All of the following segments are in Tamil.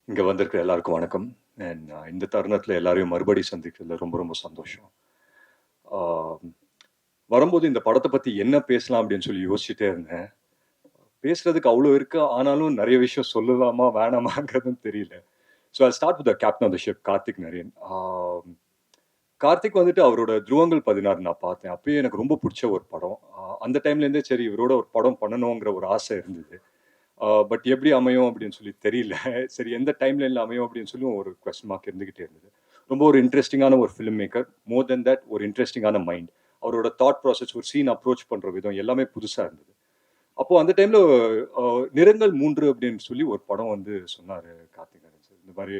இங்கே வந்திருக்கிற எல்லாருக்கும் வணக்கம். அண்ட் இந்த தருணத்தில் எல்லாரையும் மறுபடி சந்திக்கிறதுல ரொம்ப ரொம்ப சந்தோஷம். ஆஹ் வரும்போது இந்த படத்தை பற்றி என்ன பேசலாம் அப்படின்னு சொல்லி யோசிச்சுட்டே இருந்தேன். பேசுறதுக்கு அவ்வளோ இருக்கு, ஆனாலும் நிறைய விஷயம் சொல்லலாமா வேணாமாங்கிறதும் தெரியல. So I start with the captain of the ship Karthik Naren. Karthik வந்துட்டு அவரோட துருவங்கள் 16 நான் பார்த்தேன். அப்பயே எனக்கு ரொம்ப பிடிச்ச ஒரு படம். அந்த டைம்லேருந்தே சரி இவரோட ஒரு படம் பண்ணணுங்கிற ஒரு ஆசை இருந்தது. பட் எப்படி அமையும் அப்படின்னு சொல்லி தெரியல. சரி எந்த டைம்லைனில் அமையும் அப்படின்னு சொல்லி ஒரு கொஸ்டின் மார்க் இருந்துகிட்டே இருந்தது. ரொம்ப ஒரு இன்ட்ரெஸ்டிங்கான ஒரு film maker. More then that ஒரு இன்ட்ரெஸ்டிங்கான மைண்ட். அவரோட தாட் ப்ராசஸ், ஒரு சீன் அப்ரோச் பண்ணுற விதம் எல்லாமே புதுசாக இருந்தது. அப்போது அந்த டைமில் நிறங்கள் 3 அப்படின்னு சொல்லி ஒரு படம் வந்து சொன்னார் கார்த்திகேயன் சார். இந்த மாதிரி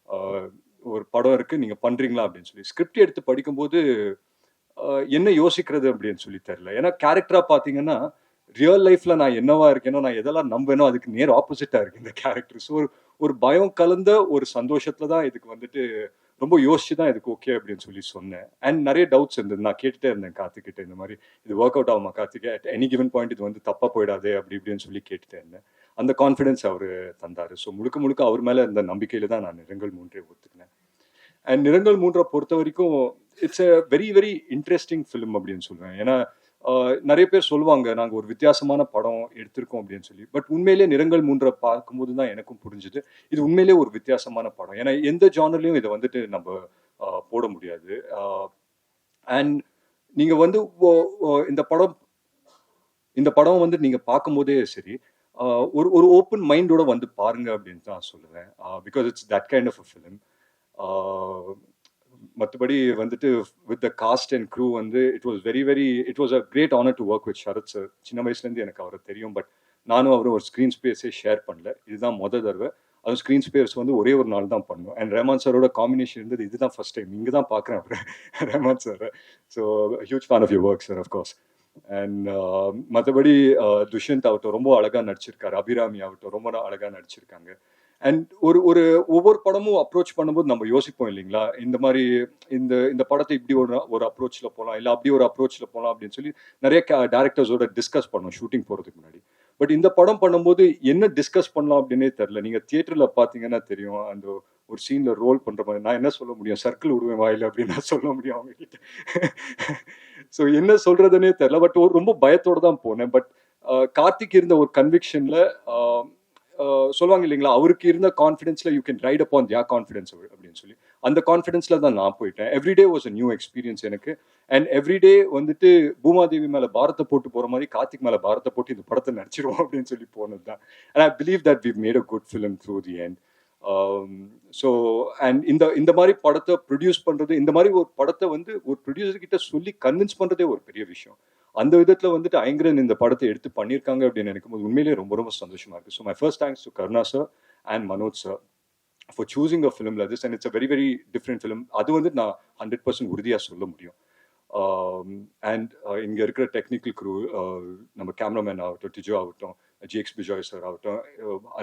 ஆஹ், ஒரு படம் இருக்குது, நீங்கள் பண்ணுறீங்களா அப்படின்னு சொல்லி. ஸ்கிரிப்ட் எடுத்து படிக்கும்போது என்ன யோசிக்கிறது அப்படின்னு சொல்லி தெரியல. ஏன்னா கேரக்டரா பார்த்தீங்கன்னா, ரியல் லைஃப்ல நான் என்னவா இருக்கேனோ, நான் எதெல்லாம் நம்புவேனோ அதுக்கு நேர் ஆப்போசிட்டா இருக்கு இந்த கேரக்டர். ஸோ ஒரு ஒரு பயம் கலந்த ஒரு சந்தோஷத்துல தான் இதுக்கு வந்துட்டு ரொம்ப யோசிச்சு தான் இதுக்கு ஓகே அப்படின்னு சொல்லி சொன்னேன். அண்ட் நிறைய டவுட்ஸ் இருந்தது. நான் கேட்டுட்டே இருந்தேன் கார்த்திக்கிட்ட, இந்த மாதிரி இது ஒர்க் அவுட் ஆகுமா கார்த்திகே? அட் எனி கிவன் பாயிண்ட் இது வந்து தப்பா போயிடாதே அப்படி இப்படின்னு சொல்லி கேட்டுட்டே இருந்தேன். அந்த கான்ஃபிடன்ஸ் அவர் தந்தாரு. ஸோ முழுக்க முழுக்க அவர் மேல இருந்த நம்பிக்கையில தான் நான் நிறங்கள் 3 ஒத்துக்கினேன். அண்ட் நிறங்கள் 3 பொறுத்த வரைக்கும் it's a very very interesting film அப்படின்னு சொல்லுவேன். ஏன்னா நிறைய பேர் சொல்லுவாங்க நாங்கள் ஒரு வித்தியாசமான படம் எடுத்திருக்கோம் அப்படின்னு சொல்லி. பட் உண்மையிலேயே நிறங்கள் 3 பார்க்கும்போது தான் எனக்கும் புரிஞ்சுது இது உண்மையிலேயே ஒரு வித்தியாசமான படம். ஏன்னா எந்த ஜானர்லையும் இதை வந்துட்டு நம்ம போட முடியாது. அண்ட் நீங்கள் வந்து இந்த படம் வந்து நீங்கள் பார்க்கும்போதே சரி, ஒரு ஒரு ஓப்பன் மைண்டோட வந்து பாருங்க அப்படின்னு தான் சொல்லுவேன். Because it's that kind of a film. மற்றபடி வந்துட்டு with the cast and crew வந்து it was a great honour to work with Sharath sir. சின்ன வயசுலேருந்து எனக்கு அவரை தெரியும். பட் நானும் அவரும் ஒரு ஸ்க்ரீன் ஸ்பேஸே ஷேர் பண்ணல. இதுதான் தடவை. அதுவும் ஸ்க்ரீன் ஸ்பேஸ் வந்து ஒரே ஒரு நாள் தான் பண்ணோம். அண்ட் ரஹ்மான் சாரோட காம்பினேஷன் இருந்தது இதுதான் ஃபர்ஸ்ட் டைம். இங்கே தான் பார்க்குறேன் அவர் Rahman sir. So huge fan of your work sir of course. And மற்றபடி துஷ்யந்த் ஆகட்டும் ரொம்ப அழகாக நடிச்சிருக்காரு. அபிராமி ஆகட்டும் ரொம்ப அழகாக நடிச்சிருக்காங்க. அண்ட் ஒரு ஒரு ஒவ்வொரு படமும் அப்ரோச் பண்ணும்போது நம்ம யோசிப்போம் இல்லைங்களா, இந்த மாதிரி இந்த இந்த படத்தை இப்படி ஒரு ஒரு அப்ரோச்சில் போகலாம், இல்லை அப்படி ஒரு அப்ரோச்சில் போகலாம் அப்படின்னு சொல்லி நிறைய டேரக்டர்ஸோட டிஸ்கஸ் பண்ணோம் ஷூட்டிங் போகிறதுக்கு முன்னாடி. பட் இந்த படம் பண்ணும்போது என்ன டிஸ்கஸ் பண்ணலாம் அப்படின்னே தெரில. நீங்கள் தியேட்டரில் பார்த்தீங்கன்னா தெரியும், அந்த ஒரு சீனில் ரோல் பண்ணுற மாதிரி நான் என்ன சொல்ல முடியும், சர்க்கிள் விடுவேன் வாயில் அப்படின்னு நான் சொல்ல முடியும் அவங்க கிட்ட. ஸோ என்ன சொல்கிறதுனே தெரில. பட் ஒரு ரொம்ப பயத்தோடு தான் போனேன். பட் கார்த்திக் இருந்த ஒரு கன்விக்ஷனில் சொல்லுவாங்க இல்லைங்களா, அவருக்கு இருந்த கான்ஃபிடன்ஸ்ல you can write upon their confidence அப்படின்னு சொல்லி அந்த கான்ஃபிடன்ஸ்ல தான் நான் போயிட்டேன். Everyday was a new experience எனக்கு. அண்ட் எவ்ரிடே வந்துட்டு பூமாதேவி மேல பாரத்தை போட்டு போற மாதிரி கார்த்திக் மேல பாரத்தை போட்டு இந்த படத்தை நடிச்சிருவோம் அப்படின்னு சொல்லி போனது தான். And I believe that we made a good film through the end. So and இந்த இந்த மாதிரி படத்தை ப்ரொடியூஸ் பண்றது, இந்த மாதிரி ஒரு படத்தை வந்து ஒரு ப்ரொடியூசர் கிட்ட சொல்லி கன்வின்ஸ் பண்றதே ஒரு பெரிய விஷயம். அந்த விதத்துல வந்துட்டு ஐங்கரன் இந்த படத்தை எடுத்து பண்ணியிருக்காங்க அப்படின்னு நினைக்கும்போது உண்மையிலேயே ரொம்ப ரொம்ப சந்தோஷமா இருக்கு. So my first thanks to Karuna sir and Manoj sir for choosing a film like this. And it's a very very different film. அது வந்து நான் 100% உறுதியாக சொல்ல முடியும். அண்ட் இங்கே இருக்கிற டெக்னிக்கல் க்ரூ, நம்ம கேமராமேன் ஆகட்டும், டிஜோ ஆகட்டும், ஜிஎக்ஸ் பிஜாய் சார் ஆகட்டும்,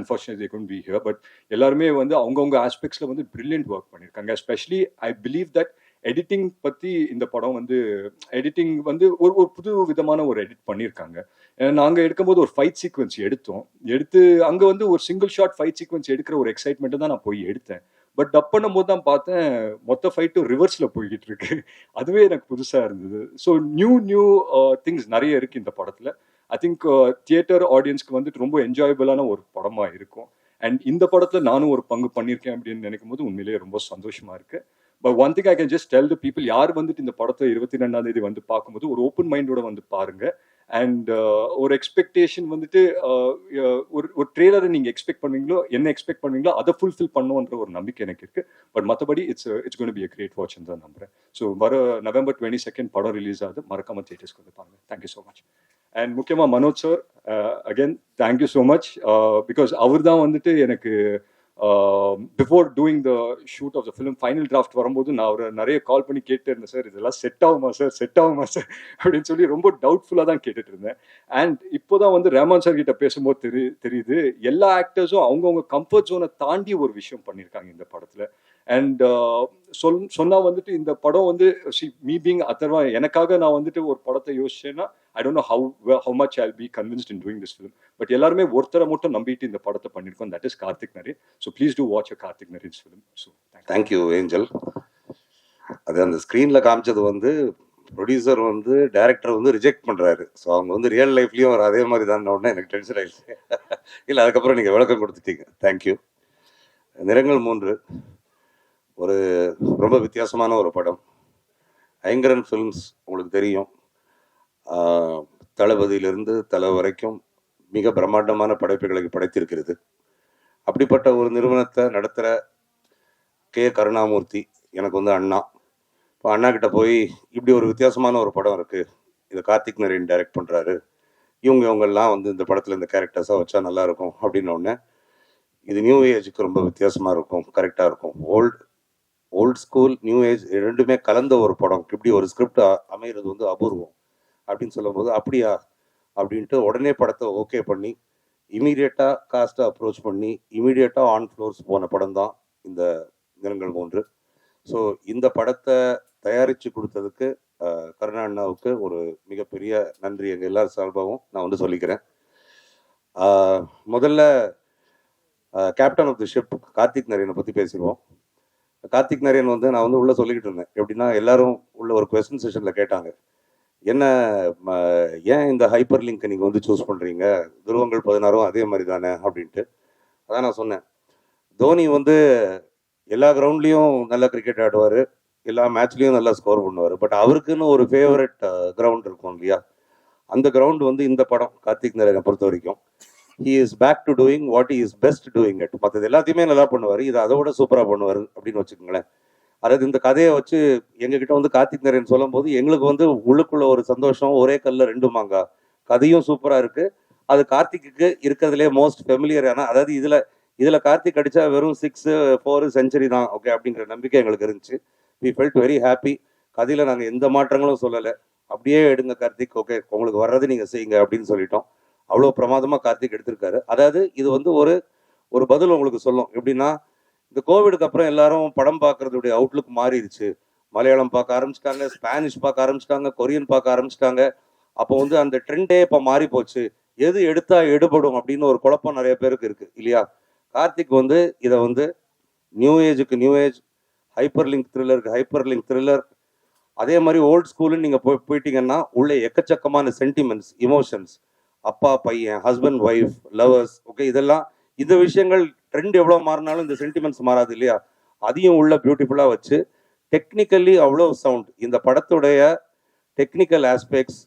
unfortunately couldn't be here, but எல்லாருமே வந்து அவங்கவுங்க ஆஸ்பெக்ட்ஸில் வந்து பிரில்லியன்ட் ஒர்க் பண்ணியிருக்காங்க. Especially I believe that editing பற்றி இந்த படம் வந்து எடிட்டிங் வந்து ஒரு ஒரு புது விதமான ஒரு எடிட் பண்ணியிருக்காங்க. நாங்கள் எடுக்கும்போது ஒரு ஃபைட் சீக்வன்ஸ் எடுத்து அங்கே வந்து ஒரு சிங்கிள் ஷாட் ஃபைட் சீக்வன்ஸ் எடுக்கிற ஒரு எக்ஸைட்மெண்ட்டு தான் நான் போய் எடுத்தேன். பட் டப் பண்ணும்போது தான் பார்த்தேன் மொத்த ஃபைட்டும் ரிவர்ஸில் போய்கிட்டு இருக்கு. அதுவே எனக்கு புதுசாக இருந்தது. ஸோ நியூ திங்ஸ் நிறைய இருக்குது இந்த படத்தில். ஐ திங்க் தியேட்டர் ஆடியன்ஸ்க்கு வந்துட்டு ரொம்ப என்ஜாயபிளான ஒரு படமாக இருக்கும். அண்ட் இந்த படத்தில் நானும் ஒரு பங்கு பண்ணியிருக்கேன் அப்படின்னு நினைக்கும் போது உண்மையிலேயே ரொம்ப சந்தோஷமாக இருக்குது. But one thing I can just tell the people, யார் வந்துட்டு இந்த படத்தை 22ஆம் தேதி வந்து பார்க்கும்போது ஒரு ஓப்பன் மைண்டோட வந்து பாருங்க. அண்ட் ஒரு எக்ஸ்பெக்டேஷன் வந்துட்டு ஒரு ஒரு ட்ரெய்லரை நீங்கள் எக்ஸ்பெக்ட் பண்ணுவீங்களோ, என்ன எக்ஸ்பெக்ட் பண்ணுவீங்களோ அதை ஃபுல்ஃபில் பண்ணுன்ற ஒரு நம்பிக்கை எனக்கு இருக்குது. பட் மற்றபடி it's gonna be a great வாட்ச்னு தான் நம்புறேன். ஸோ வர November 22 படம் ரிலீஸ் ஆகுது. மறக்காம தியேட்டர்ஸ்க்கு வந்து பாருங்க. Thank you so much. அண்ட் முக்கியமாக Manoj sir, again thank you so much. Because அவர் தான் வந்துட்டு எனக்கு before doing the shoot of the film final draft வரும்போது நான் அவரை நிறைய கால் பண்ணி கேட்டு இருந்தேன், சார் இதெல்லாம் செட் ஆகுமா சார் அப்படின்னு சொல்லி ரொம்ப டவுட்ஃபுல்லாக தான் கேட்டுட்டு இருந்தேன். அண்ட் இப்போதான் வந்து ரஹ்மான் சார் கிட்ட பேசும்போது தெரியுது எல்லா ஆக்டர்ஸும் அவங்கவுங்க கம்ஃபர்ட் ஜோனை தாண்டி ஒரு விஷயம் பண்ணியிருக்காங்க இந்த படத்தில். அண்ட் சொன்னா வந்துட்டு இந்த படம் வந்து மீ பீங் அதர்வா எனக்காக நான் வந்துட்டு ஒரு படத்தை யோசிச்சேன்னா I don't know how much I be convinced in doing this film. But எல்லாருமே ஒருத்தரை மட்டும் நம்பிட்டு இந்த படத்தை பண்ணியிருக்கோம், that is Karthick Naren. So please do watch Karthick Naren's film. So thank you Angel. அது அந்த ஸ்க்ரீன்ல காமிச்சது வந்து ப்ரொடியூசர் வந்து டைரக்டர் வந்து ரிஜெக்ட் பண்றாரு. ஸோ அவங்க வந்து ரியல் லைஃப்லயும் அதே மாதிரி தான் உடனே எனக்கு டென்ஷன் ஆயிடுச்சு. இல்லை, அதுக்கப்புறம் நீங்க விளக்கம் கொடுத்துட்டீங்க. தேங்க்யூ. நிறங்கள் 3 ஒரு ரொம்ப வித்தியாசமான ஒரு படம். ஐங்கரன் ஃபிலிம்ஸ் உங்களுக்கு தெரியும், தளபதியிலிருந்து தலை வரைக்கும் மிக பிரம்மாண்டமான படைப்புகளை படைத்திருக்கிறது. அப்படிப்பட்ட ஒரு நிறுவனத்தை நடத்துகிற கே கருணாமூர்த்தி எனக்கு வந்து அண்ணா. இப்போ அண்ணா கிட்ட போய் இப்படி ஒரு வித்தியாசமான ஒரு படம் இருக்குது, இதை கார்த்திக் நரேன் டைரக்ட் பண்ணுறாரு, இவங்கெல்லாம் வந்து இந்த படத்தில் இந்த கேரக்டர்ஸாக வச்சா நல்லாயிருக்கும் அப்படின்னோடனே, இது நியூ ஏஜுக்கு ரொம்ப வித்தியாசமாக இருக்கும், கரெக்டாக இருக்கும். ஓல்ட் ஸ்கூல் நியூ ஏஜ் ரெண்டுமே கலந்த ஒரு படம், இப்படி ஒரு ஸ்கிரிப்ட் அமைகிறது வந்து அபூர்வம் அப்படின்னு சொல்லும்போது, அப்படியா அப்படின்ட்டு உடனே படத்தை ஓகே பண்ணி இமீடியட்டாக காஸ்ட்டை அப்ரோச் பண்ணி இமீடியட்டாக ஆன் ஃப்ளோர்ஸ் போன படம் தான் இந்த நிறங்கள் 3. ஸோ இந்த படத்தை தயாரித்து கொடுத்ததுக்கு கருணா அண்ணாவுக்கு ஒரு மிகப்பெரிய நன்றி எங்கள் எல்லார் சார்பாகவும் நான் வந்து சொல்லிக்கிறேன். முதல்ல captain of the ship Karthick நரேனை பற்றி பேசிடுவோம். கார்த்திக் நரேன் வந்து நான் வந்து உள்ளே சொல்லிக்கிட்டு இருந்தேன், எப்படின்னா எல்லாரும் உள்ள ஒரு கொஸ்டின் செஷனில் கேட்டாங்க, என்ன ஏன் இந்த ஹைப்பர் லிங்க் நீங்கள் வந்து சூஸ் பண்ணுறீங்க, துருவங்கள் 16 அதே மாதிரி தானே அப்படின்ட்டு. அதான் நான் சொன்னேன், தோனி வந்து எல்லா கிரவுண்ட்லேயும் நல்லா கிரிக்கெட் ஆடுவார், எல்லா மேட்ச்லேயும் நல்லா ஸ்கோர் பண்ணுவார். பட் அவருக்குன்னு ஒரு ஃபேவரட் கிரவுண்ட் இருக்கும் இல்லையா, அந்த கிரவுண்ட் வந்து இந்த படம் கார்த்திக் நரேனை பொறுத்த வரைக்கும் he is back to doing what he is best doing it. மற்றது எல்லாத்தையுமே நல்லா பண்ணுவார், இது அதை விட சூப்பராக பண்ணுவார் அப்படின்னு வச்சுக்கோங்களேன். அதாவது இந்த கதையை வச்சு எங்ககிட்ட வந்து கார்த்திக் நரேன் சொல்லும் போது எங்களுக்கு வந்து உள்ளுக்குள்ள ஒரு சந்தோஷம், ஒரே கல்ல 2 மாங்காய். கதையும் சூப்பராக இருக்கு, அது கார்த்திக்கு இருக்கிறதுலே மோஸ்ட் ஃபெமிலியரான, அதாவது இதுல கார்த்திக் அடிச்சா வெறும் 6, 4 செஞ்சுரி தான் ஓகே அப்படிங்கிற நம்பிக்கை எங்களுக்கு இருந்துச்சு. We felt very happy. கதையில நாங்கள் எந்த மாற்றங்களும் சொல்லலை, அப்படியே எடுங்க கார்த்திக், ஓகே உங்களுக்கு வர்றது நீங்கள் செய்யுங்க அப்படின்னு சொல்லிட்டோம். அவ்வளோ பிரமாதமாக கார்த்திக் எடுத்திருக்காரு. அதாவது இது வந்து ஒரு பதில் உங்களுக்கு சொல்லும், எப்படின்னா இந்த கோவிடுக்கு அப்புறம் எல்லாரும் படம் பார்க்கறதுடைய அவுட்லுக் மாறிடுச்சு. மலையாளம் பார்க்க ஆரம்பிச்சிட்டாங்க, ஸ்பானிஷ் பார்க்க ஆரம்பிச்சிட்டாங்க, கொரியன் பார்க்க ஆரம்பிச்சிட்டாங்க. அப்போ வந்து அந்த ட்ரெண்டே இப்போ மாறி போச்சு, எது எடுத்தா எடுபடும் அப்படின்னு ஒரு குழப்பம் நிறைய பேருக்கு இருக்கு இல்லையா. கார்த்திக் வந்து இதை வந்து நியூ ஏஜுக்கு நியூ ஏஜ், ஹைப்பர் லிங்க் த்ரில்லருக்கு ஹைப்பர் லிங்க் த்ரில்லர், அதே மாதிரி ஓல்ட் ஸ்கூலுன்னு நீங்கள் போயிட்டீங்கன்னா உள்ளே எக்கச்சக்கமான சென்டிமெண்ட்ஸ், இமோஷன்ஸ், அப்பா பையன், ஹஸ்பண்ட் ஒய்ஃப், லவர்ஸ், ஓகே இதெல்லாம் இந்த விஷயங்கள் ட்ரெண்ட் எவ்வளோ மாறினாலும் இந்த சென்டிமெண்ட்ஸ் மாறாது இல்லையா. அதையும் உள்ள பியூட்டிஃபுல்லாக வச்சு டெக்னிக்கலி அவ்வளோ சவுண்ட், இந்த படத்துடைய technical aspects,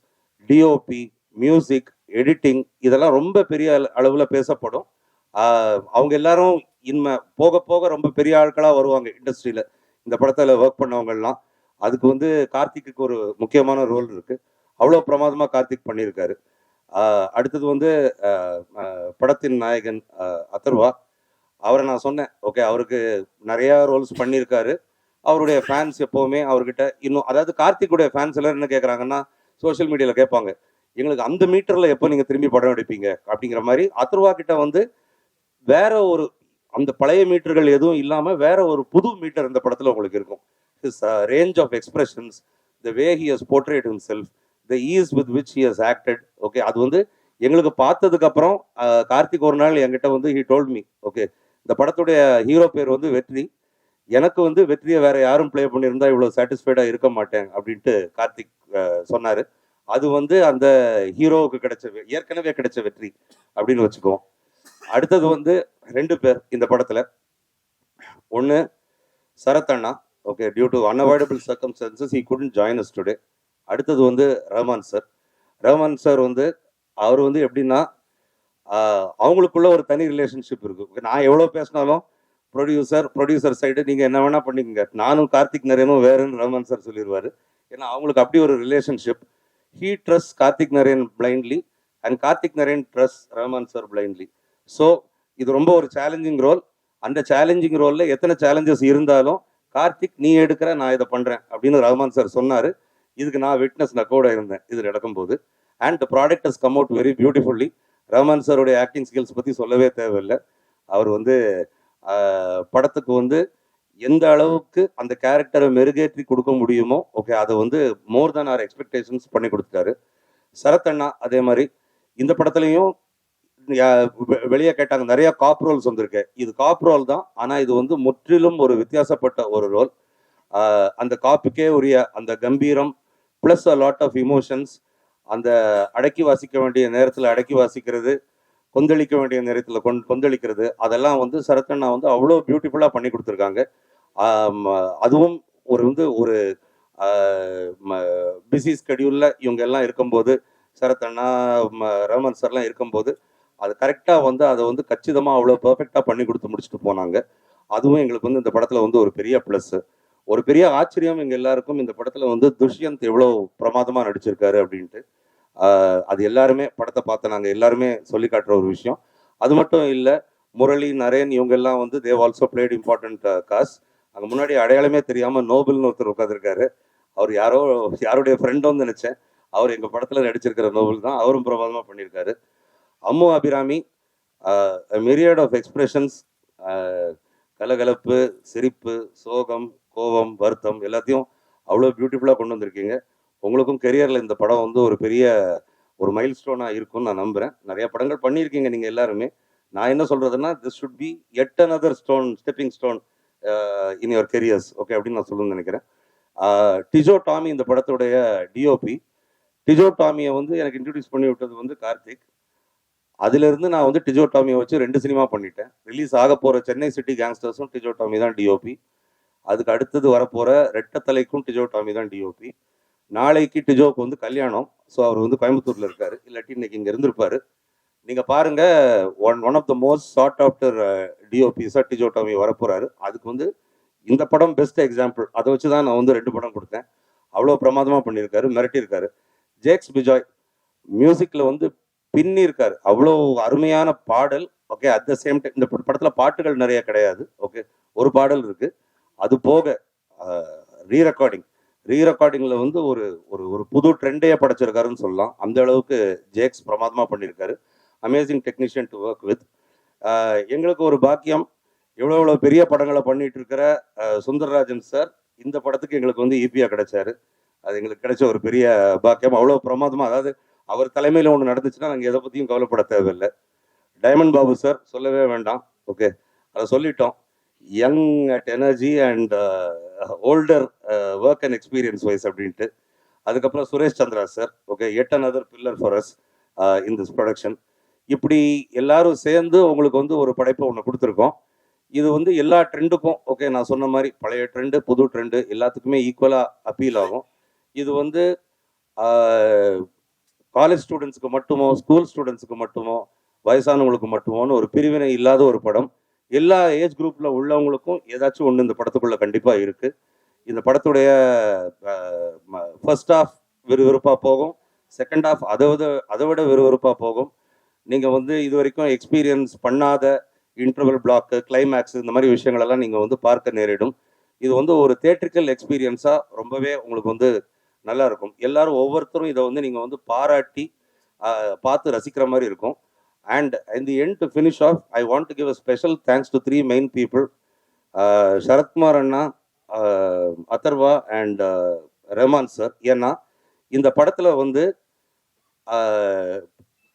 DOP, music, editing இதெல்லாம் ரொம்ப பெரிய அளவில் பேசப்படும். அவங்க எல்லாரும் போக போக ரொம்ப பெரிய ஆட்களாக வருவாங்க இண்டஸ்ட்ரியில், இந்த படத்தில் ஒர்க் பண்ணவங்கலாம். அதுக்கு வந்து கார்த்திக்கு ஒரு முக்கியமான ரோல் இருக்குது, அவ்வளோ பிரமாதமாக கார்த்திக் பண்ணியிருக்காரு. அடுத்தது வந்து படத்தின் நாயகன் அதர்வா, அவரை நான் சொன்னேன் ஓகே அவருக்கு நிறையா ரோல்ஸ் பண்ணியிருக்காரு, அவருடைய ஃபேன்ஸ் எப்போவுமே அவர்கிட்ட இன்னும், அதாவது கார்த்திக்குடைய ஃபேன்ஸ் எல்லாம் என்ன கேட்குறாங்கன்னா சோஷியல் மீடியாவில் கேட்பாங்க, எங்களுக்கு அந்த மீட்டரில் எப்போ நீங்கள் திரும்பி படம் எடுப்பீங்க அப்படிங்கிற மாதிரி. அதர்வா கிட்ட வந்து வேற ஒரு அந்த பழைய மீட்டர்கள் எதுவும் இல்லாமல் வேற ஒரு புது மீட்டர் இந்த படத்தில் உங்களுக்கு இருக்கும். His range of expressions, the way he has portrayed himself, the ease with which he has acted, okay அது வந்து எங்களுக்கு பார்த்ததுக்கு அப்புறம் கார்த்திக் ஒரு நாள் என்கிட்ட வந்து ஹி டோல்ட் மீ, ஓகே இந்த படத்துடைய ஹீரோ பேர் வந்து வெற்றி, எனக்கு வந்து வெற்றியை வேற யாரும் ப்ளே பண்ணியிருந்தா இவ்வளோ சாட்டிஸ்ஃபைடாக இருக்க மாட்டேன் அப்படின்ட்டு கார்த்திக் சொன்னார். அது வந்து அந்த ஹீரோவுக்கு கிடைச்ச ஏற்கனவே கிடைச்ச வெற்றி அப்படின்னு வச்சுக்குவோம். அடுத்தது வந்து 2 பேர் இந்த படத்தில், ஒன்று சரத் அண்ணா, okay due to unavoidable circumstances he couldn't join us today. அடுத்தது வந்து ரஹ்மான் சார். ரஹ்மான் சார் வந்து அவர் வந்து எப்படின்னா அவங்களுக்குள்ள ஒரு தனி ரிலேஷன்ஷிப் இருக்கு. நான் எவ்வளோ பேசினாலும் ப்ரொடியூசர் சைடு நீங்கள் என்ன வேணால் பண்ணிக்கங்க, நானும் கார்த்திக் நரேனும் வேறுன்னு ரஹ்மான் சார் சொல்லிடுவார். ஏன்னா அவங்களுக்கு அப்படி ஒரு relationship. He trust Karthik Naren blindly and Karthik Naren trust Rahman sir blindly. So இது ரொம்ப ஒரு சேலஞ்சிங் ரோல். அந்த சேலஞ்சிங் ரோலில் எத்தனை சேலஞ்சஸ் இருந்தாலும் கார்த்திக் நீ எடுக்கிற, நான் இதை பண்ணுறேன் அப்படின்னு ரஹ்மான் சார் சொன்னார். இதுக்கு நான் விட்னஸ், நான் கூட இருந்தேன் இது நடக்கும்போது. And the product has come out very beautifully. Rahman சாருடைய ஆக்டிங் ஸ்கில்ஸ் பற்றி சொல்லவே தேவையில்லை. அவர் வந்து படத்துக்கு வந்து எந்த அளவுக்கு அந்த கேரக்டரை மெருகேற்றி கொடுக்க முடியுமோ ஓகே அதை வந்து மோர் தேன் ஆர் எக்ஸ்பெக்டேஷன்ஸ் பண்ணி கொடுத்துட்டாரு. சரத் அண்ணா அதே மாதிரி இந்த படத்துலையும் வெளியே கேட்டாங்க, நிறைய காப் ரோல்ஸ் வந்திருக்கு. இது காப் ரோல் தான், ஆனா இது வந்து முற்றிலும் ஒரு வித்தியாசப்பட்ட ஒரு ரோல். அந்த காப்புக்கே உரிய அந்த கம்பீரம் plus a lot of emotions, அந்த அடக்கி வாசிக்க வேண்டிய நேரத்தில் அடக்கி வாசிக்கிறது, கொந்தளிக்க வேண்டிய நேரத்தில் கொந்தளிக்கிறது, அதெல்லாம் வந்து சரத்தண்ணா வந்து அவ்வளோ பியூட்டிஃபுல்லாக பண்ணி கொடுத்துருக்காங்க. அதுவும் ஒரு பிஸி ஸ்கெடியூலில் இவங்க எல்லாம் இருக்கும்போது, சரத்தண்ணா ரமன் சார்லாம் இருக்கும்போது அது கரெக்டாக வந்து அதை வந்து கச்சிதமாக அவ்வளோ பர்ஃபெக்டாக பண்ணி கொடுத்து முடிச்சுட்டு போனாங்க. அதுவும் எங்களுக்கு வந்து இந்த படத்தில் வந்து ஒரு பெரிய ப்ளஸ்ஸு. ஒரு பெரிய ஆச்சரியம் எங்கள் எல்லாருக்கும் இந்த படத்தில் வந்து துஷ்யந்த் எவ்வளோ பிரமாதமாக நடிச்சிருக்காரு அப்படின்ட்டு. அது எல்லாருமே படத்தை பார்த்த நாங்கள் எல்லாருமே சொல்லி காட்டுற ஒரு விஷயம். அது மட்டும் இல்லை, முரளி, நரேன் இவங்க எல்லாம் வந்து Dev also played important cast. அங்கே முன்னாடி அடையாளமே தெரியாமல் நோபல்னு ஒருத்தர் உட்காந்துருக்காரு. அவர் யாருடைய ஃப்ரெண்டோன்னு நினச்சேன். அவர் எங்கள் படத்தில் நடிச்சிருக்கிற நோபல் தான். அவரும் பிரமாதமாக பண்ணியிருக்காரு. அம்மு அபிராமி, மிரியட் ஆஃப் எக்ஸ்பிரஷன்ஸ், கலகலப்பு, சிரிப்பு, சோகம், கோபம், வருத்தம் எல்லாத்தையும் அவ்வளோ பியூட்டிஃபுல்லாக கொண்டு வந்திருக்கீங்க. உங்களுக்கும் கெரியரில் இந்த படம் வந்து ஒரு பெரிய ஒரு மைல் ஸ்டோனாக இருக்கும்னு நான் நம்புகிறேன். நிறைய படங்கள் பண்ணியிருக்கீங்க நீங்கள் எல்லாருமே. நான் என்ன சொல்கிறதுன்னா, this should be yet another stepping stone in your careers okay அப்படின்னு நான் சொல்லணும்னு நினைக்கிறேன். டிஜோ டாமி இந்த படத்துடைய டிஓபி. டிஜோ டாமியை வந்து எனக்கு இன்ட்ரடியூஸ் பண்ணி விட்டது வந்து கார்த்திக். அதிலிருந்து நான் வந்து டிஜோ டாமியை வச்சு 2 சினிமா பண்ணிட்டேன். ரிலீஸ் ஆக போகிற சென்னை சிட்டி கேங்ஸ்டர்ஸும் டிஜோ டாமி தான் டிஓபி. அதுக்கு அடுத்தது வரப்போகிற ரெட்டத்தலைக்கும் டிஜோ டாமி தான் டிஓபி. நாளைக்கு டிஜோக்கு வந்து கல்யாணம். ஸோ அவர் வந்து கோயம்புத்தூரில் இருக்கார். இல்லாட்டி இன்னைக்கு இங்கே இருந்திருப்பார். நீங்கள் பாருங்கள், one of the most sought after டிஓபிஸாக டிஜோ டாமி வரப்போகிறாரு. அதுக்கு வந்து இந்த படம் பெஸ்ட் எக்ஸாம்பிள். அதை வச்சு தான் நான் வந்து 2 படம் கொடுத்தேன். அவ்வளோ பிரமாதமாக பண்ணியிருக்காரு, மிரட்டியிருக்காரு. ஜேக்ஸ் பிஜாய் மியூசிக்கில் வந்து பின்னி இருக்காரு. அவ்வளோ அருமையான பாடல். Okay, at the same time இந்த படத்தில் பாட்டுகள் நிறைய கிடையாது. ஓகே, ஒரு பாடல் இருக்கு. அது போக ரீரெக்கார்டிங்கில் வந்து ஒரு ஒரு புது ட்ரெண்டையே படைச்சிருக்காருன்னு சொல்லலாம். அந்த அளவுக்கு ஜேக்ஸ் பிரமாதமாக பண்ணியிருக்காரு. Amazing technician to work with. எங்களுக்கு ஒரு பாக்கியம், எவ்வளோ பெரிய படங்களை பண்ணிட்டு இருக்கிற சுந்தரராஜன் சார் இந்த படத்துக்கு எங்களுக்கு வந்து ஈபியாக கிடைச்சாரு. அது எங்களுக்கு கிடைச்ச ஒரு பெரிய பாக்கியம். அவ்வளோ பிரமாதமாக, அதாவது அவர் தலைமையில் ஒன்று நடந்துச்சுன்னா நாங்கள் எதை பற்றியும் கவலைப்பட தேவையில்லை. டைமண்ட் பாபு சார் சொல்லவே வேண்டாம். ஓகே, அதை சொல்லிட்டோம். Young at energy and older work and experience wise அப்படின்ட்டு. அதுக்கப்புறம் Suresh Chandra sir. Okay, yet another pillar for us in this production. இப்படி எல்லாரும் சேர்ந்து உங்களுக்கு வந்து ஒரு படைப்பை ஒன்று கொடுத்துருக்கோம். இது வந்து எல்லா ட்ரெண்டுக்கும் ஓகே, நான் சொன்ன மாதிரி பழைய ட்ரெண்டு புது ட்ரெண்டு எல்லாத்துக்குமே ஈக்குவலாக அப்பீல் ஆகும். இது வந்து காலேஜ் ஸ்டூடெண்ட்ஸுக்கு மட்டுமோ, ஸ்கூல் ஸ்டூடெண்ட்ஸுக்கு மட்டுமோ, வயசானவங்களுக்கு மட்டுமோன்னு ஒரு பிரிவினை இல்லாத ஒரு படம். எல்லா ஏஜ் குரூப்பில் உள்ளவங்களுக்கும் ஏதாச்சும் ஒன்று இந்த படத்துக்குள்ளே கண்டிப்பாக இருக்குது. இந்த படத்துடைய ஃபர்ஸ்ட் ஹாஃப் விறுவிறுப்பாக போகும், செகண்ட் ஹாஃப் அதை விட விறுவிறுப்பாக போகும். நீங்கள் வந்து இது வரைக்கும் எக்ஸ்பீரியன்ஸ் பண்ணாத இன்டர்வல் பிளாக்கு, கிளைமேக்ஸ் இந்த மாதிரி விஷயங்களெல்லாம் நீங்கள் வந்து பார்க்க நேரிடும். இது வந்து ஒரு தியேட்ரிக்கல் எக்ஸ்பீரியன்ஸாக ரொம்பவே உங்களுக்கு வந்து நல்லா இருக்கும். எல்லாரும் ஒவ்வொருத்தரும் இதை வந்து நீங்கள் வந்து பாராட்டி பார்த்து ரசிக்கிற மாதிரி இருக்கும். And in the end to finish off, I want to give a special thanks to 3 main people. Sarathkumar அண்ணா, அதர்வா அண்ட் ரஹ்மான் சார். ஏன்னா இந்த படத்தில் வந்து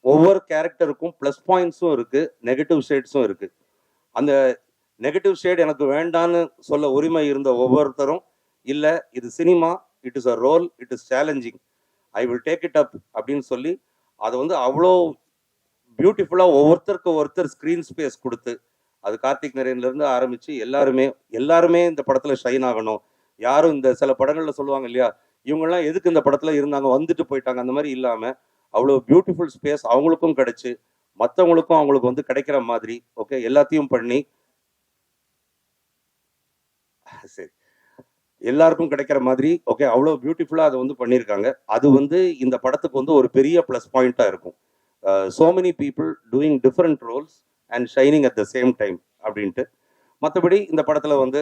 ஒவ்வொரு கேரக்டருக்கும் ப்ளஸ் பாயிண்ட்ஸும் இருக்குது, நெகட்டிவ் ஷேட்ஸும் இருக்குது. அந்த நெகட்டிவ் ஷேட் எனக்கு வேண்டான்னு சொல்ல உரிமை இருந்த ஒவ்வொருத்தரும், இல்லை இது cinema, it is a role, it is challenging, I will take it up அப்படின்னு சொல்லி அதை வந்து அவ்வளோ பியூட்டிஃபுல்லாக ஒவ்வொருத்தருக்கு ஒருத்தர் ஸ்க்ரீன் ஸ்பேஸ் கொடுத்து, அது கார்த்திக் நரேன்லேருந்து ஆரம்பித்து எல்லாருமே இந்த படத்தில் ஷைன் ஆகணும். யாரும் இந்த சில படங்களில் சொல்லுவாங்க இல்லையா, இவங்கெல்லாம் எதுக்கு இந்த படத்தில் இருந்தாங்க, வந்துட்டு போயிட்டாங்க, அந்த மாதிரி இல்லாமல் அவ்வளோ பியூட்டிஃபுல் ஸ்பேஸ் அவங்களுக்கும் கிடைச்சி, மற்றவங்களுக்கும் அவங்களுக்கு வந்து கிடைக்கிற மாதிரி ஓகே எல்லாத்தையும் பண்ணி, சரி எல்லாருக்கும் கிடைக்கிற மாதிரி ஓகே அவ்வளோ பியூட்டிஃபுல்லாக அதை வந்து பண்ணியிருக்காங்க. அது வந்து இந்த படத்துக்கு வந்து ஒரு பெரிய ப்ளஸ் பாயிண்ட்டாக இருக்கும். so many people doing different roles and shining at the same time அப்படின்ட்டு. மற்றபடி இந்த படத்தில் வந்து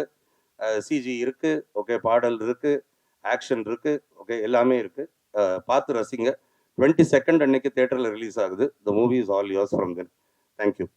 சிஜி இருக்குது, ஓகே பாடல் இருக்குது, ஆக்ஷன் இருக்குது, ஓகே எல்லாமே இருக்குது. பார்த்து ரசிங்க. 22nd அன்னைக்கு தேட்டரில் ரிலீஸ் ஆகுது. The movie is all yours from then. Thank you.